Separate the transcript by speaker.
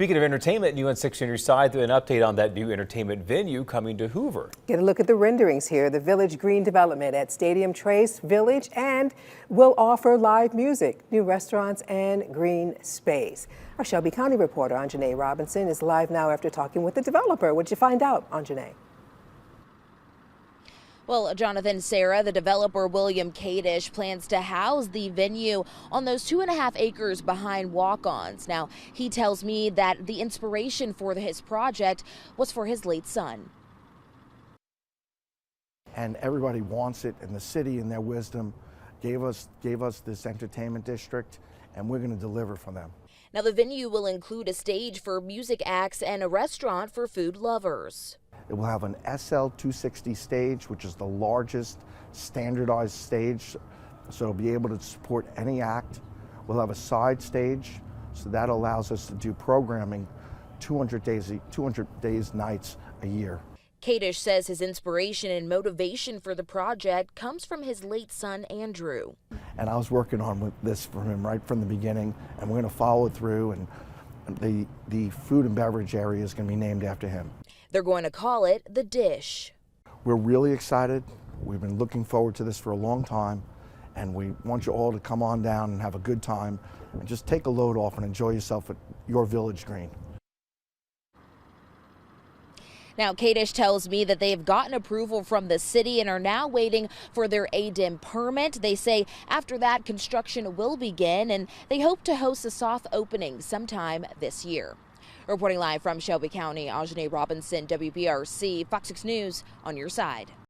Speaker 1: Speaking of entertainment, new on 6 on your side, an update on that new entertainment venue coming to Hoover.
Speaker 2: Get a look at the renderings here. The Village Green development at Stadium Trace Village and will offer live music, new restaurants, and green space. Our Shelby County reporter, Anjanae Robinson, is live now after talking with the developer. What'd you find out, Anjanae?
Speaker 3: Well, Jonathan, Sarah, the developer William Kadish plans to house the venue on those 2.5 acres behind walk-ons. Now, he tells me that the inspiration for his project was for his late son.
Speaker 4: And everybody wants it, and the city in their wisdom gave us this entertainment district, and we're going to deliver for them.
Speaker 3: Now, the venue will include a stage for music acts and a restaurant for food lovers.
Speaker 4: It will have an SL260 stage, which is the largest standardized stage, so it'll be able to support any act. We'll have a side stage, so that allows us to do programming 200 days nights a year.
Speaker 3: Kadish says his inspiration and motivation for the project comes from his late son, Andrew.
Speaker 4: And I was working on this for him right from the beginning, and we're going to follow it through, and the food and beverage area is going to be named after him.
Speaker 3: They're going to call it The Dish.
Speaker 4: We're really excited. We've been looking forward to this for a long time, and we want you all to come on down and have a good time and just take a load off and enjoy yourself at your Village Green.
Speaker 3: Now, Kadish tells me that they've gotten approval from the city and are now waiting for their ADIM permit. They say after that, construction will begin, and they hope to host a soft opening sometime this year. Reporting live from Shelby County, Anjanae Robinson, WBRC, Fox 6 News on your side.